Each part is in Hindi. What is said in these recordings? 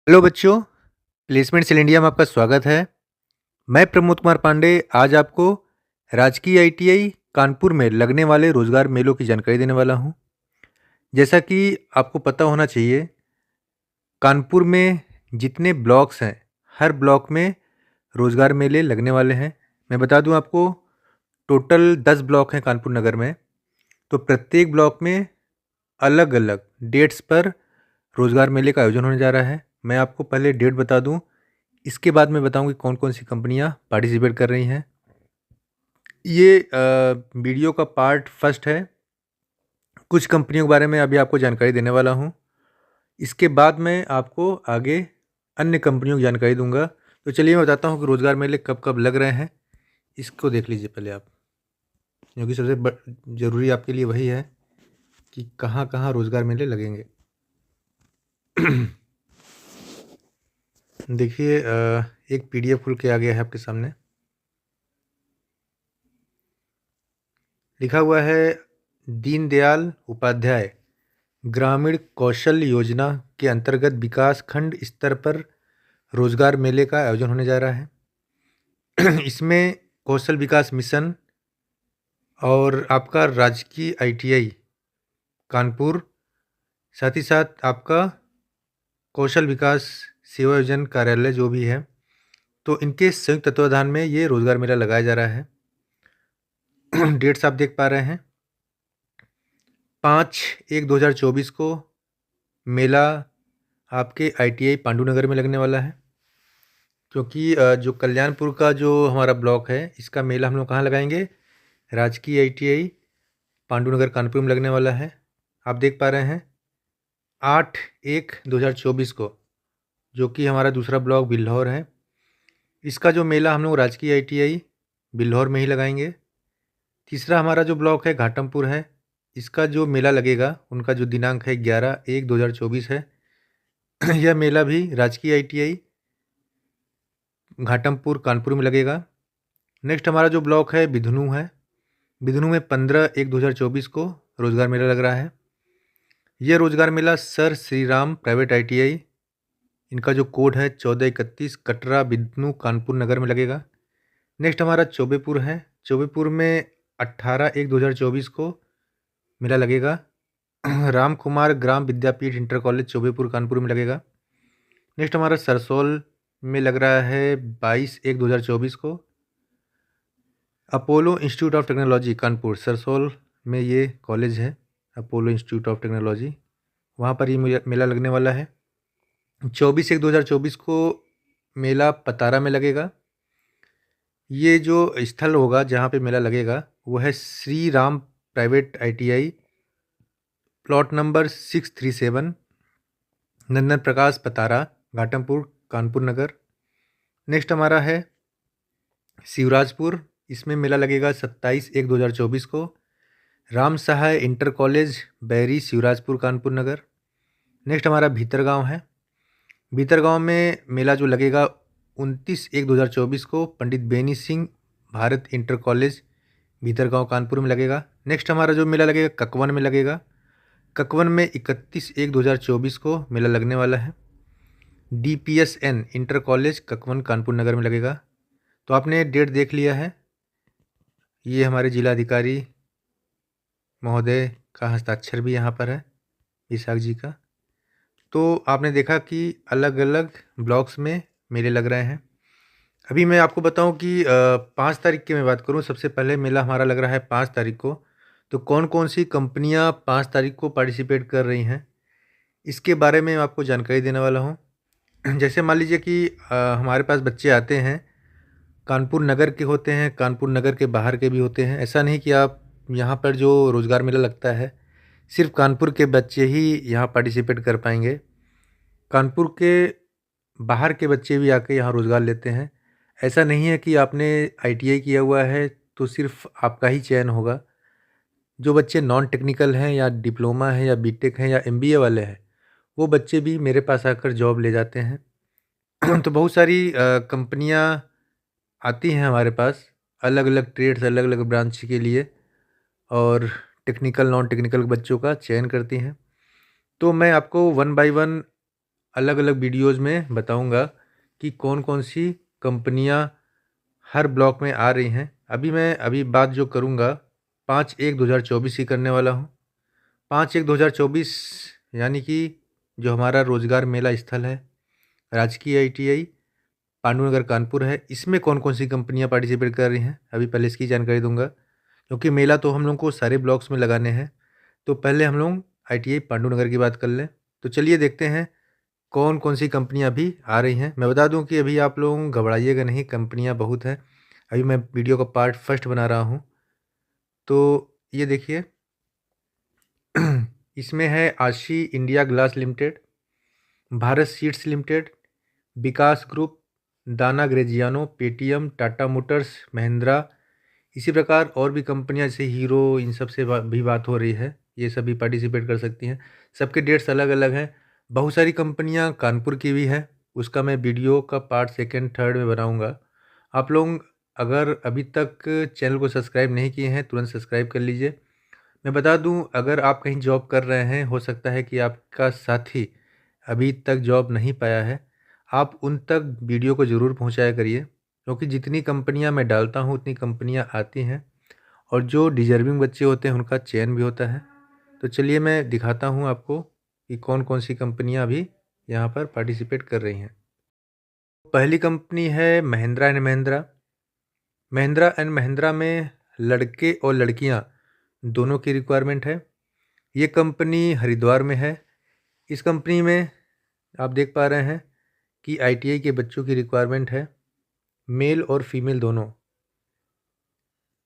हेलो बच्चों, प्लेसमेंट सेल इंडिया में आपका स्वागत है। मैं प्रमोद कुमार पांडे आज आपको राजकीय आईटीआई कानपुर में लगने वाले रोजगार मेलों की जानकारी देने वाला हूं। जैसा कि आपको पता होना चाहिए, कानपुर में जितने ब्लॉक्स हैं, हर ब्लॉक में रोजगार मेले लगने वाले हैं। मैं बता दूं आपको, टोटल 10 ब्लॉक हैं कानपुर नगर में। तो प्रत्येक ब्लॉक में अलग अलग डेट्स पर रोजगार मेले का आयोजन होने जा रहा है। मैं आपको पहले डेट बता दूं, इसके बाद मैं बताऊं कि कौन कौन सी कंपनियां पार्टिसिपेट कर रही हैं। ये वीडियो का पार्ट फर्स्ट है। कुछ कंपनियों के बारे में अभी आपको जानकारी देने वाला हूं। इसके बाद मैं आपको आगे अन्य कंपनियों की जानकारी दूंगा। तो चलिए मैं बताता हूं कि रोज़गार मेले कब कब लग रहे हैं। इसको देख लीजिए पहले आप, क्योंकि सबसे ज़रूरी आपके लिए वही है कि कहाँ कहाँ रोज़गार मेले लगेंगे। देखिए, एक पीडीएफ खुल के आ गया है आपके सामने। लिखा हुआ है, दीनदयाल उपाध्याय ग्रामीण कौशल योजना के अंतर्गत विकास खंड स्तर पर रोजगार मेले का आयोजन होने जा रहा है। इसमें कौशल विकास मिशन और आपका राजकीय आईटीआई कानपुर, साथ ही साथ आपका कौशल विकास सेवा योजन कार्यालय जो भी है, तो इनके संयुक्त तत्वाधान में ये रोजगार मेला लगाया जा रहा है। डेट्स आप देख पा रहे हैं, 5/1/2024 को मेला आपके आईटीआई पांडुनगर में लगने वाला है। क्योंकि जो कल्याणपुर का जो हमारा ब्लॉक है, इसका मेला हम लोग कहाँ लगाएंगे, राजकीय आईटीआई पांडुनगर कानपुर में लगने वाला है। आप देख पा रहे हैं 8/1/2024 को, जो कि हमारा दूसरा ब्लॉक बिल्हौर है, इसका जो मेला हम लोग राजकीय आईटीआई बिल्हौर में ही लगाएंगे। तीसरा हमारा जो ब्लॉक है घाटमपुर है, इसका जो मेला लगेगा, उनका जो दिनांक है 11/1/2024 है। यह मेला भी राजकीय आईटीआई घाटमपुर कानपुर में लगेगा। नेक्स्ट हमारा जो ब्लॉक है बिधनू है, बिधनू में 15/1/2024 को रोजगार मेला लग रहा है। यह रोजगार मेला sir Shri Ram private ITI, इनका जो कोड है 1431, कटरा बिधनू कानपुर नगर में लगेगा। नेक्स्ट हमारा चौबेपुर है, चौबेपुर में 18/1/2024 को मेला लगेगा। राम कुमार ग्राम विद्यापीठ इंटर कॉलेज चौबेपुर कानपुर में लगेगा। नेक्स्ट हमारा सरसोल में लग रहा है 22/1/2024 को। Apollo Institute of Technology Kanpur, Sarsol में ये कॉलेज है, अपोलो इंस्टीट्यूट ऑफ टेक्नोलॉजी, वहाँ पर ये मेला लगने वाला है। 24/1/2024 को मेला पतारा में लगेगा। ये जो स्थल होगा जहाँ पे मेला लगेगा, वो है Shri Ram private ITI, plot number 637, नंदन प्रकाश पतारा, घाटमपुर कानपुर नगर। नेक्स्ट हमारा है शिवराजपुर, इसमें मेला लगेगा 27/1/2024 को। राम सहाय इंटर कॉलेज बैरी शिवराजपुर कानपुर नगर। नेक्स्ट हमारा भीतरगांव है, भीतरगांव में मेला जो लगेगा 29/1/2024 को पंडित बेनी सिंह भारत इंटर कॉलेज भीतरगांव कानपुर में लगेगा। नेक्स्ट हमारा जो मेला लगेगा ककवन में लगेगा, ककवन में 31/1/2024 को मेला लगने वाला है। डीपीएसएन इंटर कॉलेज ककवन कानपुर नगर में लगेगा। तो आपने डेट देख लिया है, ये हमारे जिलाधिकारी महोदय का हस्ताक्षर भी यहाँ पर है, विशाख जी का। तो आपने देखा कि अलग अलग ब्लॉक्स में मेले लग रहे हैं। अभी मैं आपको बताऊं कि 5 तारीख की मैं बात करूं, सबसे पहले मेला हमारा लग रहा है 5 तारीख को। तो कौन कौन सी कंपनियां 5 तारीख को पार्टिसिपेट कर रही हैं, इसके बारे में मैं आपको जानकारी देने वाला हूं। जैसे मान लीजिए कि हमारे पास बच्चे आते हैं, कानपुर नगर के होते हैं, कानपुर नगर के बाहर के भी होते हैं। ऐसा नहीं कि आप यहाँ पर जो रोज़गार मेला लगता है सिर्फ कानपुर के बच्चे ही यहाँ पार्टिसिपेट कर पाएंगे। कानपुर के बाहर के बच्चे भी आके यहाँ रोज़गार लेते हैं। ऐसा नहीं है कि आपने आईटीआई किया हुआ है तो सिर्फ आपका ही चयन होगा। जो बच्चे नॉन टेक्निकल हैं या डिप्लोमा है या बीटेक हैं या एमबीए वाले हैं, वो बच्चे भी मेरे पास आकर जॉब ले जाते हैं। तो बहुत सारी कंपनियां आती हैं हमारे पास, अलग अलग ट्रेड्स, अलग अलग ब्रांच के लिए, और टेक्निकल नॉन टेक्निकल बच्चों का चयन करती हैं। तो मैं आपको वन बाय वन अलग अलग वीडियोज़ में बताऊंगा कि कौन कौन सी कंपनियां हर ब्लॉक में आ रही हैं। अभी बात जो करूंगा 5/1/2024 की करने वाला हूं। 5/1/2024 यानी कि जो हमारा रोजगार मेला स्थल है राजकीय ITI पांडुनगर कानपुर है, इसमें कौन कौन सी कंपनियां पार्टिसिपेट कर रही हैं अभी पहले इसकी जानकारी दूंगा, क्योंकि मेला तो हम लोग को सारे ब्लॉक्स में लगाने हैं। तो पहले हम लोग ITI पांडुनगर की बात कर लें। तो चलिए देखते हैं कौन कौन सी कंपनियां अभी आ रही हैं। मैं बता दूं कि अभी आप लोग घबराइएगा नहीं, कंपनियां बहुत हैं। अभी मैं वीडियो का पार्ट फर्स्ट बना रहा हूं। तो ये देखिए इसमें है Asahi India Glass Limited, Bharat Seeds Limited, Vikas Group, Dana Graziano, Paytm, Tata Motors, Mahindra. इसी प्रकार और भी कंपनियां जैसे हीरो, इन सब से भी बात हो रही है, ये सभी पार्टिसिपेट कर सकती हैं। सबके डेट्स अलग अलग हैं। बहुत सारी कंपनियां कानपुर की भी हैं, उसका मैं वीडियो का पार्ट सेकंड थर्ड में बनाऊंगा। आप लोग अगर अभी तक चैनल को सब्सक्राइब नहीं किए हैं तुरंत सब्सक्राइब कर लीजिए। मैं बता दूं, अगर आप कहीं जॉब कर रहे हैं, हो सकता है कि आपका साथी अभी तक जॉब नहीं पाया है, आप उन तक वीडियो को ज़रूर पहुंचाया करिए, क्योंकि जितनी कंपनियां मैं डालता हूं उतनी कंपनियां आती हैं और जो डिजर्विंग बच्चे होते हैं उनका चयन भी होता है। तो चलिए मैं दिखाता हूं आपको कि कौन कौन सी कंपनियां अभी यहाँ पर पार्टिसिपेट कर रही हैं। पहली कंपनी है महिंद्रा एंड महिंद्रा। महिंद्रा एंड महिंद्रा में लड़के और लड़कियां दोनों की रिक्वायरमेंट है। ये कंपनी हरिद्वार में है। इस कंपनी में आप देख पा रहे हैं कि ITI के बच्चों की रिक्वायरमेंट है, मेल और फीमेल दोनों।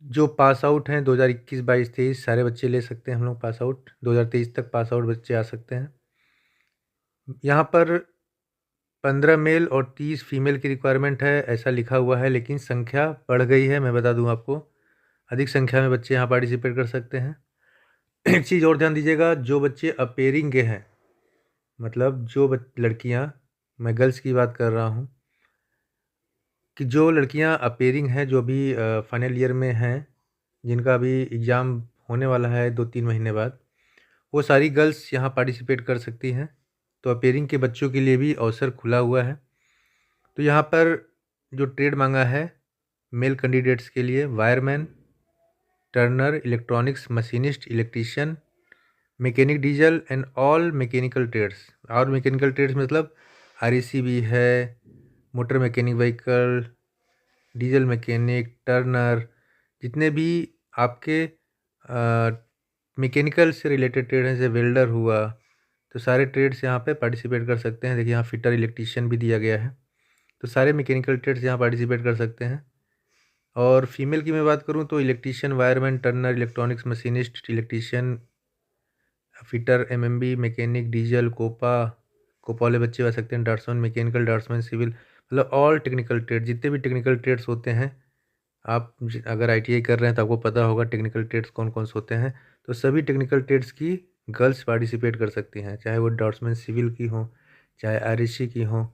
जो पास आउट हैं 2021, 22, 23 सारे बच्चे ले सकते हैं हम लोग पास आउट, 2023 तक पास आउट बच्चे आ सकते हैं। यहाँ पर 15 मेल और 30 फीमेल की रिक्वायरमेंट है ऐसा लिखा हुआ है, लेकिन संख्या बढ़ गई है। मैं बता दूं आपको, अधिक संख्या में बच्चे यहाँ पार्टिसिपेट कर सकते हैं। एक चीज़ और ध्यान दीजिएगा, जो बच्चे अपेयरिंग के हैं, मतलब जो लड़कियाँ, मैं गर्ल्स की बात कर रहा हूँ, कि जो लड़कियां अपेयरिंग हैं, जो अभी फाइनल ईयर में हैं, जिनका अभी एग्ज़ाम होने वाला है 2-3 महीने बाद, वो सारी गर्ल्स यहाँ पार्टिसिपेट कर सकती हैं। तो अपेयरिंग के बच्चों के लिए भी अवसर खुला हुआ है। तो यहाँ पर जो ट्रेड मांगा है मेल कैंडिडेट्स के लिए, wireman, turner, electronics machinist, electrician, mechanic diesel and all mechanical trades. और मैकेनिकल ट्रेड्स मतलब REC भी है, motor mechanic vehicle, diesel mechanic, turner, जितने भी आपके मैकेनिकल से रिलेटेड ट्रेड हैं, जैसे वेल्डर हुआ, तो सारे ट्रेड्स यहाँ पे पार्टिसिपेट कर सकते हैं। देखिए यहाँ फिटर, इलेक्ट्रीशियन भी दिया गया है। तो सारे मैकेनिकल ट्रेड्स यहाँ पार्टिसिपेट कर सकते हैं। और फीमेल की मैं बात करूँ तो electrician, wireman, turner, electronics machinist, electrician, fitter, MMB, mechanic diesel, COPA वाले बच्चे आ सकते हैं, ड्राफ्ट्समैन, मैकेनिकल ड्राफ्ट्समैन, सिविल, मतलब ऑल टेक्निकल ट्रेड, जितने भी टेक्निकल ट्रेड्स होते हैं। आप अगर ITI कर रहे हैं तो आपको पता होगा टेक्निकल ट्रेड्स कौन कौन से होते हैं। तो सभी टेक्निकल ट्रेड्स की गर्ल्स पार्टिसिपेट कर सकती हैं, चाहे वो ड्राफ्ट्समैन सिविल की हो, चाहे REC की हो,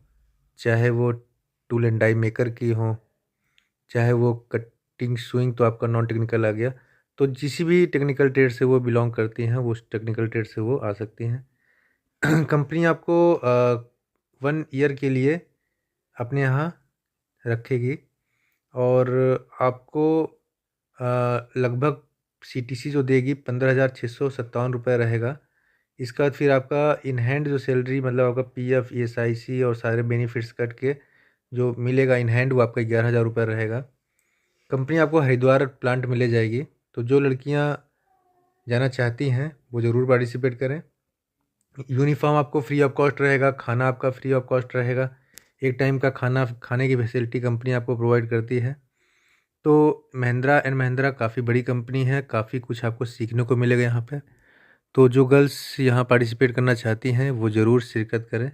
चाहे वो टूल एंड डाई मेकर की हो, चाहे वो कटिंग सुइंग तो आपका नॉन टेक्निकल आ गया। तो जिस भी टेक्निकल ट्रेड से वो बिलोंग करती हैं, वो उस टेक्निकल ट्रेड से वो आ सकती हैं। कंपनी आपको 1 ईयर के लिए अपने यहाँ रखेगी और आपको लगभग CTC जो देगी 15,657 रहेगा। इसका बाद फिर आपका इन हैंड जो सैलरी, मतलब आपका PF, ESIC और सारे बेनिफिट्स कट के जो मिलेगा इन हैंड, वो आपका 11,000 रहेगा। कंपनी आपको हरिद्वार प्लांट में ले जाएगी। तो जो लड़कियां जाना चाहती हैं वो ज़रूर पार्टिसिपेट करें। यूनिफॉर्म आपको फ्री ऑफ कॉस्ट रहेगा, खाना आपका फ्री ऑफ कॉस्ट रहेगा। एक टाइम का खाने की फैसिलिटी कंपनी आपको प्रोवाइड करती है। तो महिंद्रा एंड महिंद्रा काफ़ी बड़ी कंपनी है, काफ़ी कुछ आपको सीखने को मिलेगा यहाँ पे। तो जो गर्ल्स यहाँ पार्टिसिपेट करना चाहती हैं वो ज़रूर शिरकत करें,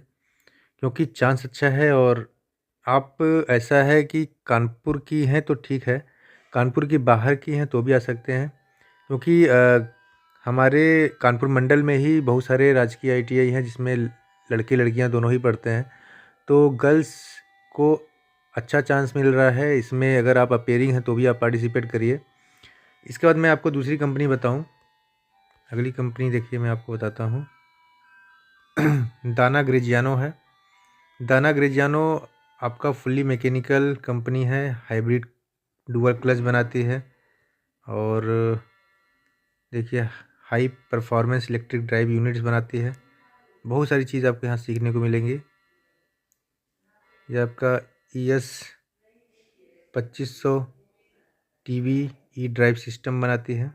क्योंकि चांस अच्छा है। और आप, ऐसा है कि कानपुर की हैं तो ठीक है, कानपुर की बाहर की हैं तो भी आ सकते हैं, क्योंकि हमारे कानपुर मंडल में ही बहुत सारे राजकीय ITI हैं जिसमें लड़के लड़कियां दोनों ही पढ़ते हैं। तो गर्ल्स को अच्छा चांस मिल रहा है इसमें। अगर आप अपेयरिंग हैं तो भी आप पार्टिसिपेट करिए। इसके बाद मैं आपको दूसरी कंपनी बताऊं। अगली कंपनी देखिए मैं आपको बताता हूं। दाना ग्रेजियानो है। दाना ग्रेजियानो आपका फुल्ली मैकेनिकल कंपनी है, हाइब्रिड डुअल क्लच बनाती है और देखिए high performance electric drive units बनाती है। बहुत सारी चीज़ आपको यहाँ सीखने को मिलेंगी। ये आपका ES 2500 TV E drive system बनाती है।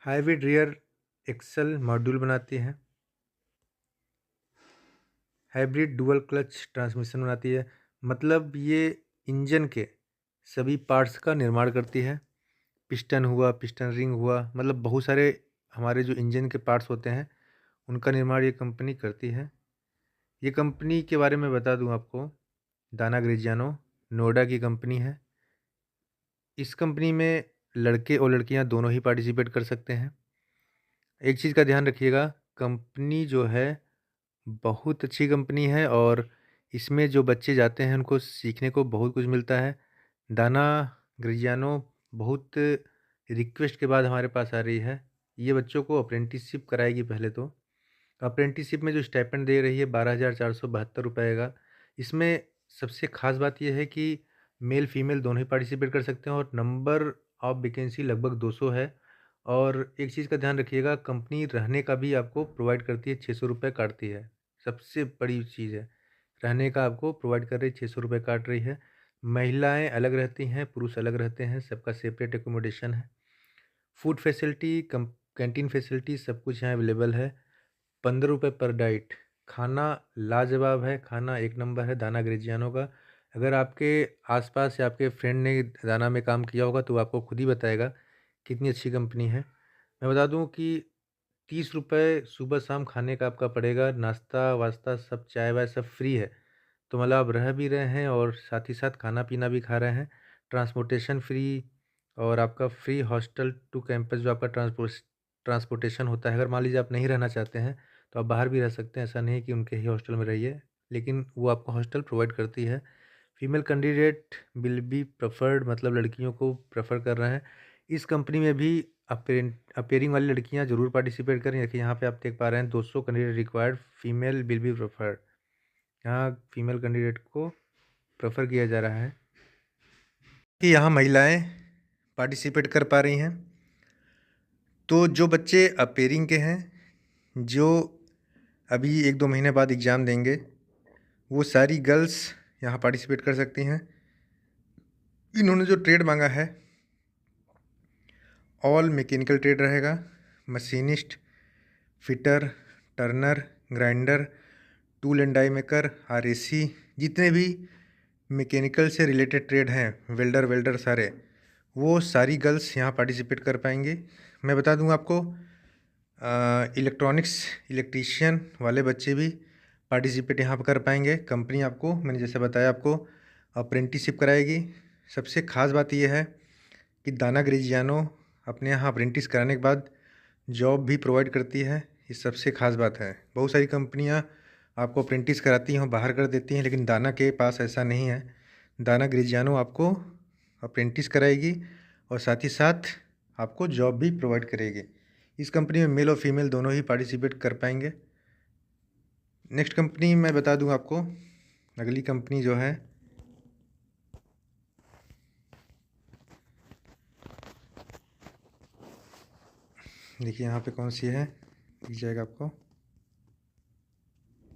हाइब्रिड रियर एक्सल मॉड्यूल बनाती है। हाइब्रिड डुअल क्लच ट्रांसमिशन बनाती है। मतलब ये इंजन के सभी पार्ट्स का निर्माण करती है। पिस्टन हुआ, पिस्टन रिंग हुआ, मतलब बहुत सारे हमारे जो इंजन के पार्ट्स होते हैं उनका निर्माण ये कंपनी करती है। ये कंपनी के बारे में बता दूं आपको, दाना ग्रेजियानो नोएडा की कंपनी है। इस कंपनी में लड़के और लड़कियां दोनों ही पार्टिसिपेट कर सकते हैं। एक चीज़ का ध्यान रखिएगा, कंपनी जो है बहुत अच्छी कंपनी है और इसमें जो बच्चे जाते हैं उनको सीखने को बहुत कुछ मिलता है। दाना ग्रेजियानो बहुत रिक्वेस्ट के बाद हमारे पास आ रही है। ये बच्चों को अप्रेंटिसशिप कराएगी पहले तो। अप्रेंटिसशिप में जो स्टाइपेंड दे रही है 12,472 रुपये का। इसमें सबसे ख़ास बात यह है कि मेल फीमेल दोनों ही पार्टिसिपेट कर सकते हैं और नंबर ऑफ वैकेंसी लगभग 200 है। और एक चीज़ का ध्यान रखिएगा, कंपनी रहने का भी आपको प्रोवाइड करती है, 600 रुपये काटती है। सबसे बड़ी चीज़ है, रहने का आपको प्रोवाइड कर रही है, 600 रुपये काट रही है। महिलाएं अलग रहती हैं, पुरुष अलग रहते हैं, सबका सेपरेट एकोमोडेशन है। फूड फैसिलिटी कैंटीन फैसिलिटी सब कुछ यहाँ अवेलेबल है। 15 रुपये पर डाइट। खाना लाजवाब है, खाना एक नंबर है दाना ग्रेजियानो का। अगर आपके आसपास या आपके फ्रेंड ने दाना में काम किया होगा तो वो आपको खुद ही बताएगा कितनी अच्छी कंपनी है। मैं बता दूं कि 30 रुपये सुबह शाम खाने का आपका पड़ेगा। नाश्ता वास्ता सब चाय वाय सब फ्री है। तो मतलब आप रह भी रहे हैं और साथ ही साथ खाना पीना भी खा रहे हैं। ट्रांसपोर्टेशन फ्री और आपका फ्री हॉस्टल टू कैंपस जो आपका ट्रांसपोर्टेशन होता है। अगर मान लीजिए आप नहीं रहना चाहते हैं तो आप बाहर भी रह सकते हैं, ऐसा नहीं कि उनके ही हॉस्टल में रहिए, लेकिन वो आपको हॉस्टल प्रोवाइड करती है। Female candidate will be preferred, मतलब लड़कियों को प्रेफर कर रहे हैं। इस कंपनी में भी अपेयरिंग वाली लड़कियां जरूर पार्टिसिपेट करें। देखिए यहाँ पे आप देख पा रहे हैं 200 candidate required, female will be preferred. यहाँ फीमेल कैंडिडेट को प्रेफर किया जा रहा है कि यहाँ महिलाएं पार्टिसिपेट कर पा रही हैं। तो जो बच्चे अपेयरिंग के हैं, जो अभी 1-2 महीने बाद एग्ज़ाम देंगे, वो सारी गर्ल्स यहाँ पार्टिसिपेट कर सकती हैं। इन्होंने जो ट्रेड मांगा है ऑल मैकेनिकल ट्रेड रहेगा। Machinist, fitter, turner, grinder, tool and die maker, RAC, जितने भी मैकेनिकल से रिलेटेड ट्रेड हैं, वेल्डर सारे, वो सारी गर्ल्स यहाँ पार्टिसिपेट कर पाएंगे। मैं बता दूँ आपको, इलेक्ट्रॉनिक्स इलेक्ट्रीशियन वाले बच्चे भी पार्टिसिपेट यहाँ पर कर पाएंगे। कंपनी आपको, मैंने जैसे बताया, आपको अप्रेंटिसशिप कराएगी। सबसे ख़ास बात यह है कि दाना ग्रेजियानो अपने यहाँ अप्रेंटिस कराने के बाद जॉब भी प्रोवाइड करती है। ये सबसे ख़ास बात है। बहुत सारी कंपनियाँ आपको अप्रेंटिस कराती हैं और बाहर कर देती हैं, लेकिन दाना के पास ऐसा नहीं है। दाना ग्रेजियानो आपको अप्रेंटिस कराएगी और साथ ही साथ आपको जॉब भी प्रोवाइड करेगी। इस कंपनी में मेल और फीमेल दोनों ही पार्टिसिपेट कर पाएंगे। नेक्स्ट कंपनी मैं बता दूं आपको, अगली कंपनी जो है देखिए यहाँ पे कौन सी है, दिख जाएगा आपको,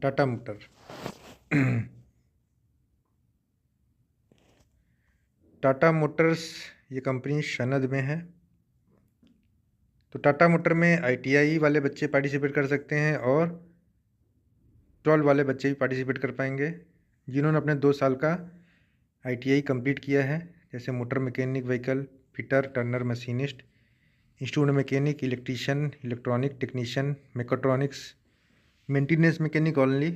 टाटा मोटर। टाटा मोटर्स ये कंपनी सनद में है। तो टाटा मोटर में ITI वाले बच्चे पार्टिसिपेट कर सकते हैं और 12 वाले बच्चे भी पार्टिसिपेट कर पाएंगे जिन्होंने अपने 2 साल का ITI कंप्लीट किया है, जैसे motor mechanic, vehicle fitter, turner, machinist, instrument mechanic, electrician, electronic technician, mechatronics, maintenance mechanic only.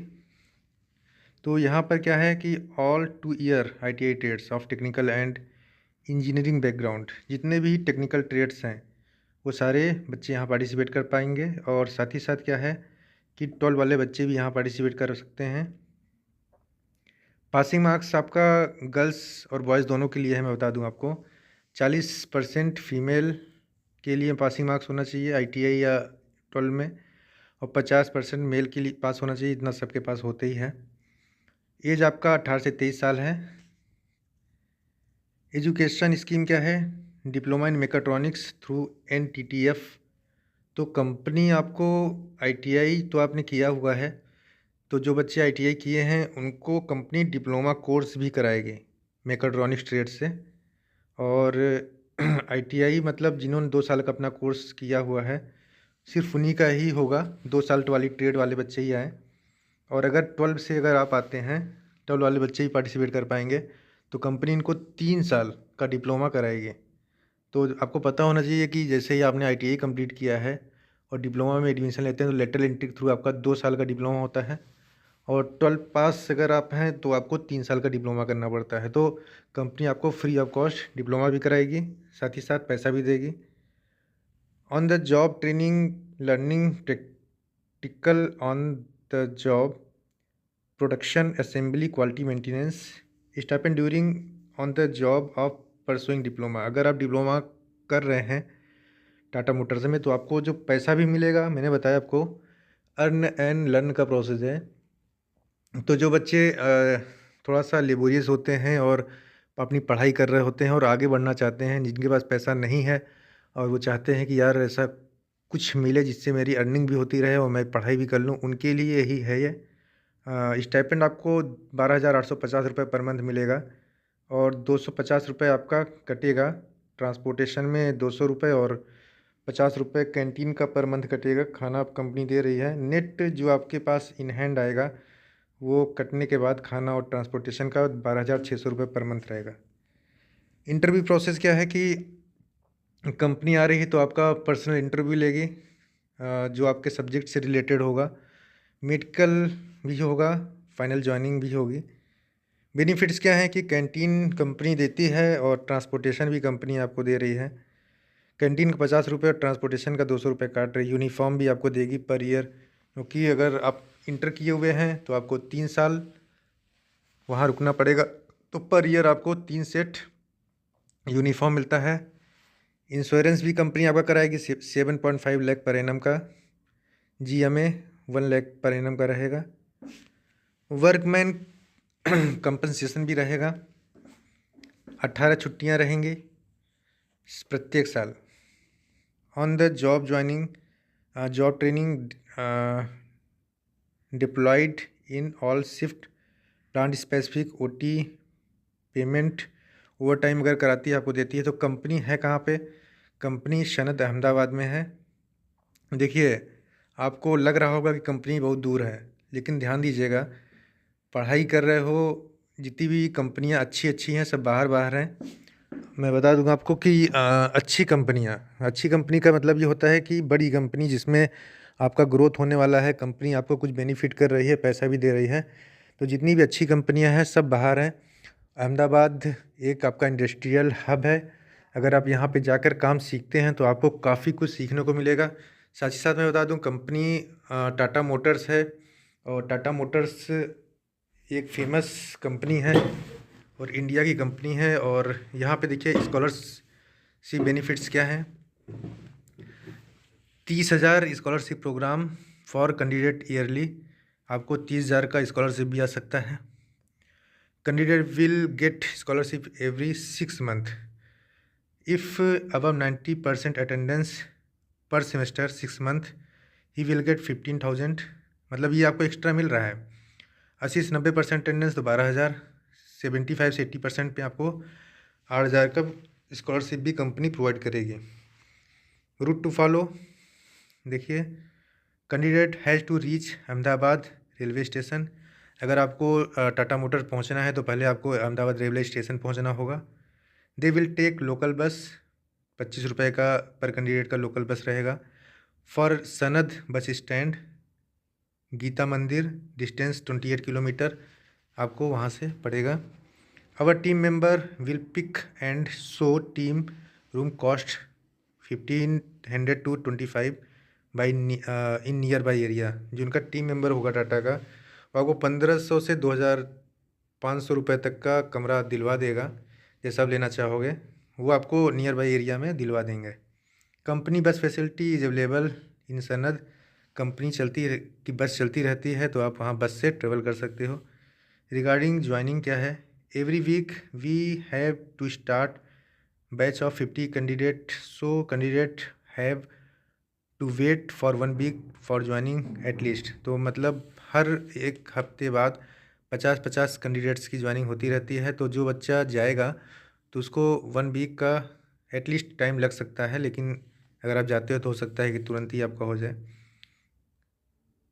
तो यहाँ पर क्या है कि all 2 year ITI trades of technical and engineering background, जितने भी टेक्निकल ट्रेड्स हैं वो सारे बच्चे यहाँ पार्टिसिपेट कर पाएंगे। और साथ ही साथ क्या है कि 12 वाले बच्चे भी यहाँ पार्टिसिपेट कर सकते हैं। पासिंग मार्क्स आपका गर्ल्स और बॉयज़ दोनों के लिए है। मैं बता दूं आपको, 40% फीमेल के लिए पासिंग मार्क्स होना चाहिए ITI या 12 में, और 50% मेल के लिए पास होना चाहिए, इतना सबके पास होते ही है। एज आपका 18 से 23 साल है। एजुकेशन स्कीम क्या है? Diploma in mechatronics through NTTF। तो कंपनी आपको ITI तो आपने किया हुआ है, तो जो बच्चे ITI किए हैं उनको कंपनी डिप्लोमा कोर्स भी कराएगी मेकाट्रॉनिक्स ट्रेड से। और ITI मतलब जिन्होंने 2 साल का अपना कोर्स किया हुआ है, सिर्फ उन्हीं का ही होगा। 2 साल वाली ट्रेड वाले बच्चे ही आए। और अगर 12 से अगर आप आते हैं, 12 वाले बच्चे ही पार्टिसिपेट कर पाएंगे, तो कंपनी इनको 3 साल का डिप्लोमा कराएगी। तो आपको पता होना चाहिए कि जैसे ही आपने ITI कंप्लीट किया है और डिप्लोमा में एडमिशन लेते हैं तो लेटरल एंट्री के थ्रू आपका 2 साल का डिप्लोमा होता है। और 12 पास अगर आप हैं तो आपको 3 साल का डिप्लोमा करना पड़ता है। तो कंपनी आपको फ्री ऑफ कॉस्ट डिप्लोमा भी कराएगी, साथ ही साथ पैसा भी देगी। On the job training learning tackle on the job production assembly quality maintenance stipend during on the job of pursuing diploma. अगर आप डिप्लोमा कर रहे हैं टाटा मोटर्स में तो आपको जो पैसा भी मिलेगा, मैंने बताया आपको अर्न एंड लर्न का प्रोसेस है। तो जो बच्चे थोड़ा सा लेबोरियस होते हैं और अपनी पढ़ाई कर रहे होते हैं और आगे बढ़ना चाहते हैं, जिनके पास पैसा नहीं है और वो चाहते हैं कि यार ऐसा कुछ मिले जिससे मेरी अर्निंग भी होती रहे और मैं पढ़ाई भी कर लूँ, उनके लिए ही है ये। स्टाइपेंड आपको 12,850 रुपये पर मंथ मिलेगा और 250 रुपये आपका कटेगा ट्रांसपोर्टेशन में, 200 रुपये और 50 रुपये कैंटीन का पर मंथ कटेगा। खाना आप कंपनी दे रही है। नेट जो आपके पास इन हैंड आएगा वो कटने के बाद खाना और ट्रांसपोर्टेशन का 12,600 रुपये पर मंथ रहेगा। इंटरव्यू प्रोसेस क्या है कि कंपनी आ रही है तो आपका पर्सनल इंटरव्यू लेगी, जो आपके सब्जेक्ट से रिलेटेड होगा। मेडिकल भी होगा, फाइनल जॉइनिंग भी होगी। बेनिफिट्स क्या हैं कि कैंटीन कंपनी देती है और ट्रांसपोर्टेशन भी कंपनी आपको दे रही है। कैंटीन का 50 रुपये और ट्रांसपोर्टेशन का 200 रुपये काट रही। यूनिफॉर्म भी आपको देगी पर ईयर, क्योंकि अगर आप इंटर किए हुए हैं तो आपको 3 साल वहाँ रुकना पड़ेगा, तो पर ईयर आपको 3 सेट यूनिफॉर्म मिलता है। इंश्योरेंस भी कंपनी आपका कराएगी 7.5 लाख पर एनम का। GMA 1 लाख पर एनम का रहेगा। वर्कमैन कंपनसेशन भी रहेगा। 18 छुट्टियां रहेंगी प्रत्येक साल। On the job joining job training deployed in all shift plant specific OT payment overtime अगर कराती है आपको देती है। तो कंपनी है कहाँ पे? कंपनी सनद अहमदाबाद में है। देखिए, आपको लग रहा होगा कि कंपनी बहुत दूर है, लेकिन ध्यान दीजिएगा, पढ़ाई कर रहे हो, जितनी भी कंपनियां अच्छी अच्छी हैं सब बाहर बाहर हैं। मैं बता दूंगा आपको कि अच्छी कंपनी का मतलब ये होता है कि बड़ी कंपनी जिसमें आपका ग्रोथ होने वाला है, कंपनी आपको कुछ बेनिफिट कर रही है, पैसा भी दे रही है। तो जितनी भी अच्छी कंपनियां हैं सब बाहर हैं। अहमदाबाद एक आपका इंडस्ट्रियल हब है। अगर आप यहाँ पे जाकर काम सीखते हैं तो आपको काफ़ी कुछ सीखने को मिलेगा। साथ ही साथ मैं बता दूं, कंपनी टाटा मोटर्स है और टाटा मोटर्स एक फेमस कंपनी है और इंडिया की कंपनी है। और यहाँ पे देखिए स्कॉलरशिप बेनिफिट्स क्या हैं। 30,000 scholarship programme for candidate yearly, आपको 30,000 का स्कॉलरशिप भी आ सकता है। Candidate will get scholarship every 6 month if above 90% attendance per semester 6 month ही विल गेट 15,000। मतलब ये आपको एक्स्ट्रा मिल रहा है। 80 से 90% अटेंडेंस तो 12,000, 75 से 80% पे आपको 8,000 का स्कॉलरशिप भी कंपनी प्रोवाइड करेगी। रूट टू फॉलो देखिए, candidate has to reach Ahmedabad railway station. अगर आपको टाटा मोटर्स पहुंचना है तो पहले आपको अहमदाबाद रेलवे स्टेशन पहुंचना होगा। They will take local bus, 25 रुपये का पर कैंडिडेट का लोकल बस रहेगा। फॉर सनद बस स्टैंड गीता मंदिर डिस्टेंस 28 किलोमीटर आपको वहाँ से पड़ेगा। Our team member will pick and show team room cost 1,500 to 25 by in nearby area. जो उनका टीम मेंबर होगा टाटा का, वो आपको 1,500 से 2,500 रुपये तक का कमरा दिलवा देगा। जैसा आप लेना चाहोगे वो आपको नियर बाई एरिया में दिलवा देंगे। कंपनी बस फैसिलिटी इज अवेलेबल इन सनद। कंपनी की बस चलती रहती है, तो आप वहाँ बस से ट्रेवल कर सकते हो। रिगार्डिंग ज्वाइनिंग क्या है, every week we have to start batch of 50 candidate, so candidate have to wait for 1 week for joining at least. तो मतलब हर एक हफ्ते बाद 50-50 कैंडिडेट्स की ज्वाइनिंग होती रहती है। तो जो बच्चा जाएगा तो उसको 1 वीक का एटलीस्ट टाइम लग सकता है, लेकिन अगर आप जाते हो तो हो सकता है कि तुरंत ही आपका हो जाए।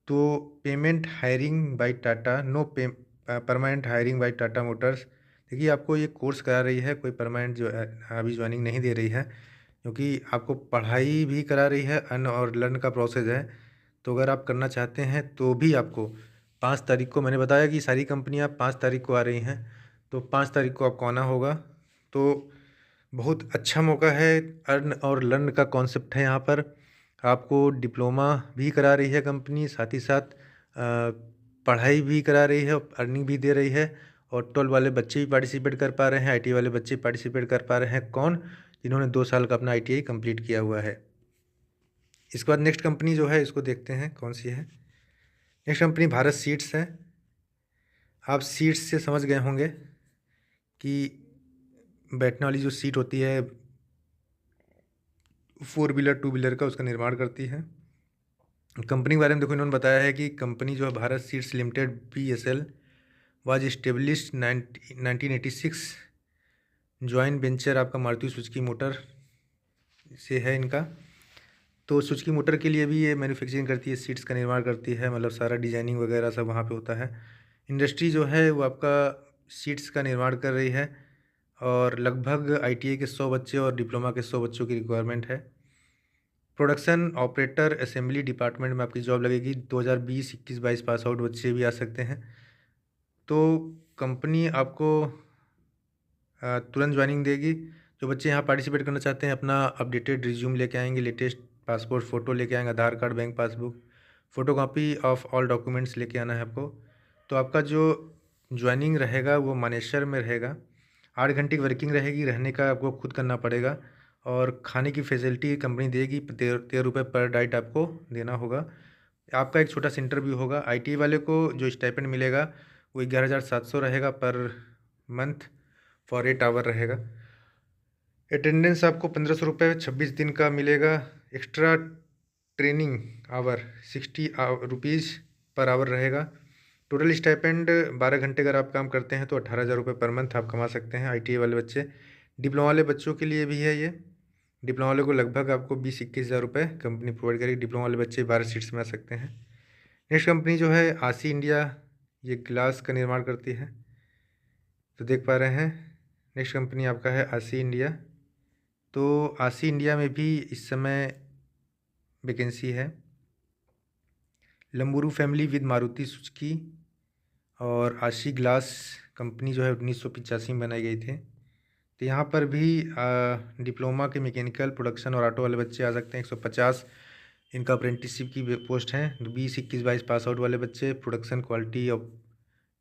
तो payment hiring by Tata, no permanent hiring by Tata Motors. देखिए, आपको ये कोर्स करा रही है, कोई परमानेंट जो अभी ज्वाइनिंग नहीं दे रही है, क्योंकि आपको पढ़ाई भी करा रही है, अर्न और लर्न का प्रोसेस है। तो अगर आप करना चाहते हैं तो भी आपको 5 तारीख को, मैंने बताया कि सारी कंपनियां 5 तारीख को आ रही हैं, तो 5 तारीख को आपको आना होगा। तो बहुत अच्छा मौका है। अर्न और लर्न का कॉन्सेप्ट है यहाँ पर। आपको डिप्लोमा भी करा रही है कंपनी, साथ ही साथ पढ़ाई भी करा रही है, अर्निंग भी दे रही है। और 12 वाले बच्चे भी पार्टिसिपेट कर पा रहे हैं, आईटी वाले बच्चे पार्टिसिपेट कर पा रहे हैं। कौन? जिन्होंने 2 साल का अपना आईटीआई कंप्लीट किया हुआ है। इसके बाद नेक्स्ट कंपनी जो है, इसको देखते हैं कौन सी है। नेक्स्ट कंपनी भारत सीट्स है। आप सीट्स से समझ गए होंगे कि बैठने वाली जो सीट होती है 4 व्हीलर 2 व्हीलर का, उसका निर्माण करती है। कंपनी के बारे में देखो, इन्होंने बताया है कि कंपनी जो है Bharat Seeds limited BSL was established 1986। Joint venture आपका मारुति सुजुकी मोटर से है इनका। तो सुजुकी मोटर के लिए भी ये मैन्युफैक्चरिंग करती है, सीट्स का निर्माण करती है, मतलब सारा डिजाइनिंग वगैरह सब वहाँ पे होता है। इंडस्ट्री जो है वो आपका सीट्स का निर्माण कर रही है, और लगभग आईटीआई के 100 बच्चे और डिप्लोमा के 100 बच्चों की रिक्वायरमेंट है। प्रोडक्शन ऑपरेटर असेंबली डिपार्टमेंट में आपकी जॉब लगेगी। 2020, 21, 22 पास आउट बच्चे भी आ सकते हैं। तो कंपनी आपको तुरंत ज्वाइनिंग देगी। जो बच्चे यहाँ पार्टिसिपेट करना चाहते हैं, अपना अपडेटेड रिज्यूम लेके आएंगे, लेटेस्ट पासपोर्ट फ़ोटो लेके आएंगे, Aadhaar card, bank passbook, photocopy of all documents लेके आना है आपको। तो आपका जो ज्वाइनिंग रहेगा वो मानेसर में रहेगा। 8 घंटे की वर्किंग रहेगी, रहने का आपको खुद करना पड़ेगा, और खाने की फैसिलिटी कंपनी देगी। 13 रुपये पर डाइट आपको देना होगा। आपका एक छोटा सा इंटरव्यू होगा। आईटी वाले को जो स्टाइपेंड मिलेगा वो 11,700 रहेगा पर मंथ फॉर 8 आवर रहेगा। अटेंडेंस आपको 1,500 रुपये 26 दिन का मिलेगा। Extra training hour 60 rupees per hour रहेगा। टोटल स्टाइपेंड 12 घंटे अगर आप काम करते हैं तो 18,000 रुपये पर मंथ आप कमा सकते हैं। आईटीआई वाले बच्चे, डिप्लोमा वाले बच्चों के लिए भी है ये। डिप्लोमा वाले को लगभग आपको 20-21 हज़ार रुपये कंपनी प्रोवाइड करेगी। डिप्लोमा वाले बच्चे 12 सीट्स में आ सकते हैं। नेक्स्ट कंपनी जो है आसी इंडिया, ये ग्लास का निर्माण करती है, तो देख पा रहे हैं। नेक्स्ट कंपनी आपका है आसी इंडिया। तो आसी इंडिया में भी इस समय वैकेंसी है। लंबुरु फैमिली विद मारुति सुजुकी और आशी ग्लास कंपनी जो है 1985 में बनाई गई थी। तो यहाँ पर भी डिप्लोमा के मैकेनिकल, प्रोडक्शन और ऑटो वाले बच्चे आ सकते हैं। 150 इनका अप्रेंटिसशिप की पोस्ट हैं। 20, 21, 22 पास आउट वाले बच्चे प्रोडक्शन, क्वालिटी और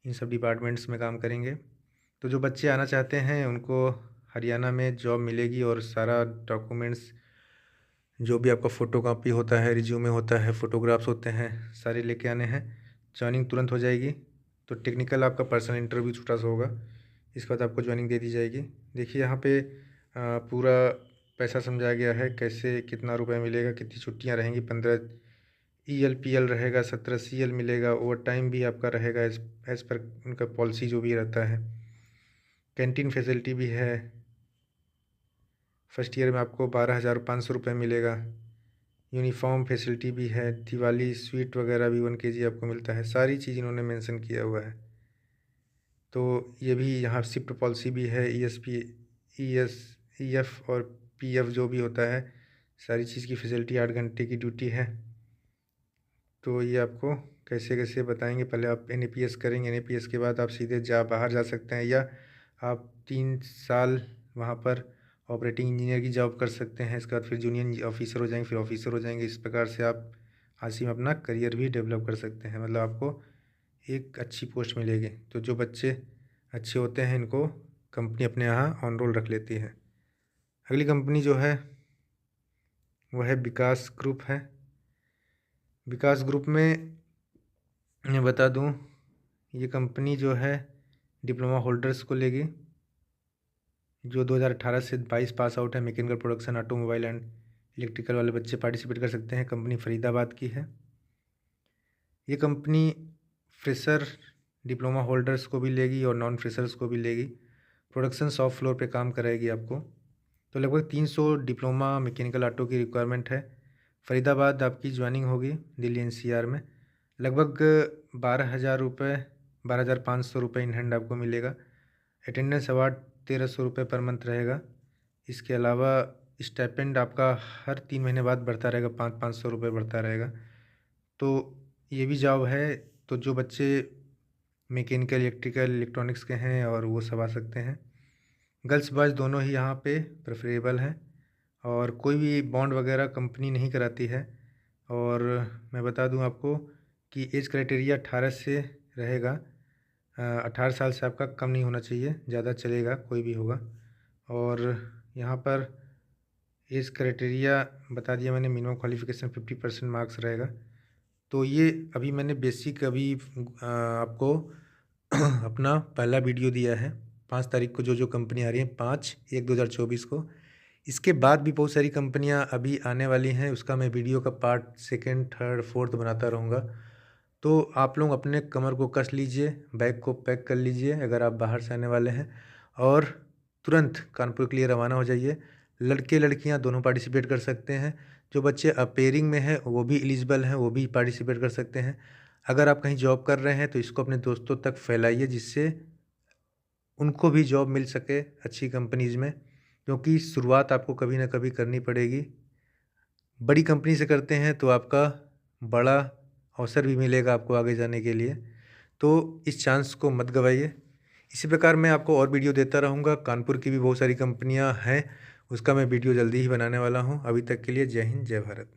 इन सब डिपार्टमेंट्स में काम करेंगे। तो जो बच्चे आना चाहते हैं उनको हरियाणा में जॉब मिलेगी, और सारा डॉक्यूमेंट्स जो भी आपका फ़ोटोकॉपी होता है, रिज्यूमे होता है, फ़ोटोग्राफ्स होते हैं, सारे लेके आने हैं। जॉइनिंग तुरंत हो जाएगी। तो टेक्निकल आपका पर्सनल इंटरव्यू छोटा सा होगा, इसके बाद आपको ज्वाइनिंग दे दी जाएगी। देखिए यहाँ पे पूरा पैसा समझाया गया है, कैसे कितना रुपए मिलेगा, कितनी छुट्टियाँ रहेंगी। 15 ELPL रहेगा, 17 CL मिलेगा। ओवर टाइम भी आपका रहेगा एज़ पर उनका पॉलिसी जो भी रहता है। कैंटीन फैसिलिटी भी है। फर्स्ट ईयर में आपको 12,500 रुपये मिलेगा। यूनिफॉर्म फैसिलिटी भी है। दिवाली स्वीट वगैरह भी 1 kg आपको मिलता है। सारी चीज़ इन्होंने मेंशन किया हुआ है। तो ये भी यहाँ शिफ्ट पॉलिसी भी है। EF और PF जो भी होता है, सारी चीज़ की फैसिलिटी। 8 घंटे की ड्यूटी है। तो ये आपको कैसे कैसे बताएंगे। पहले आप NAPS करेंगे, NAPS के बाद आप सीधे बाहर जा सकते हैं, या आप 3 साल वहाँ पर ऑपरेटिंग इंजीनियर की जॉब कर सकते हैं। इसके बाद फिर जूनियर ऑफिसर हो जाएंगे, फिर ऑफिसर हो जाएंगे। इस प्रकार से आप आसिम अपना करियर भी डेवलप कर सकते हैं, मतलब आपको एक अच्छी पोस्ट मिलेगी। तो जो बच्चे अच्छे होते हैं इनको कंपनी अपने यहाँ ऑन रोल रख लेती है। अगली कंपनी जो है वह है विकास ग्रुप है। विकास ग्रुप में मैं बता दूं, ये कंपनी जो है डिप्लोमा होल्डर्स को लेगी जो 2018 से 22 पास आउट है। Mechanical production, automobile and electrical वाले बच्चे पार्टिसिपेट कर सकते हैं। कंपनी फरीदाबाद की है। ये कंपनी फ्रेशर डिप्लोमा होल्डर्स को भी लेगी और नॉन फ्रेशर्स को भी लेगी। प्रोडक्शन शॉप फ्लोर पे काम कराएगी आपको। तो लगभग 300 डिप्लोमा मैकेनिकल ऑटो की रिक्वायरमेंट है। फरीदाबाद आपकी ज्वाइनिंग होगी दिल्ली एनसीआर में। लगभग 12,500 इन हैंड आपको मिलेगा। अटेंडेंस अवार्ड 1,300 रुपये पर मंथ रहेगा। इसके अलावा स्टाइपेंड आपका हर 3 महीने बाद बढ़ता रहेगा, 500 रुपये बढ़ता रहेगा। तो ये भी जॉब है। तो जो बच्चे मैकेनिकल, इलेक्ट्रिकल, इलेक्ट्रॉनिक्स के हैं और वो सब आ सकते हैं। गर्ल्स बॉयज़ दोनों ही यहाँ पे प्रेफरेबल हैं और कोई भी बॉन्ड वगैरह कंपनी नहीं कराती है। और मैं बता दूँ आपको कि एज क्राइटेरिया 18 से रहेगा। 18 साल से आपका कम नहीं होना चाहिए, ज़्यादा चलेगा कोई भी होगा। और यहाँ पर एज क्राइटेरिया बता दिया मैंने। मिनिमम क्वालिफ़िकेशन 50% मार्क्स रहेगा। तो ये अभी मैंने बेसिक आपको अपना पहला वीडियो दिया है 5 तारीख को। जो कंपनी आ रही है 5/1/2024 को। इसके बाद भी बहुत सारी कंपनियां अभी आने वाली हैं। उसका मैं वीडियो का पार्ट 2nd, 3rd, 4th बनाता रहूँगा। तो आप लोग अपने कमर को कस लीजिए, बैग को पैक कर लीजिए अगर आप बाहर से आने वाले हैं, और तुरंत कानपुर के लिए रवाना हो जाइए। लड़के लड़कियां दोनों पार्टिसिपेट कर सकते हैं। जो बच्चे अपेयरिंग में हैं वो भी एलिजिबल हैं, वो भी पार्टिसिपेट कर सकते हैं। अगर आप कहीं जॉब कर रहे हैं तो इसको अपने दोस्तों तक फैलाइए जिससे उनको भी जॉब मिल सके अच्छी कंपनीज़ में, क्योंकि शुरुआत आपको कभी ना कभी करनी पड़ेगी। बड़ी कंपनी से करते हैं तो आपका बड़ा अवसर भी मिलेगा आपको आगे जाने के लिए। तो इस चांस को मत गवाइए। इसी प्रकार मैं आपको और वीडियो देता रहूँगा। कानपुर की भी बहुत सारी कंपनियां हैं, उसका मैं वीडियो जल्दी ही बनाने वाला हूं। अभी तक के लिए जय हिंद, जय भारत।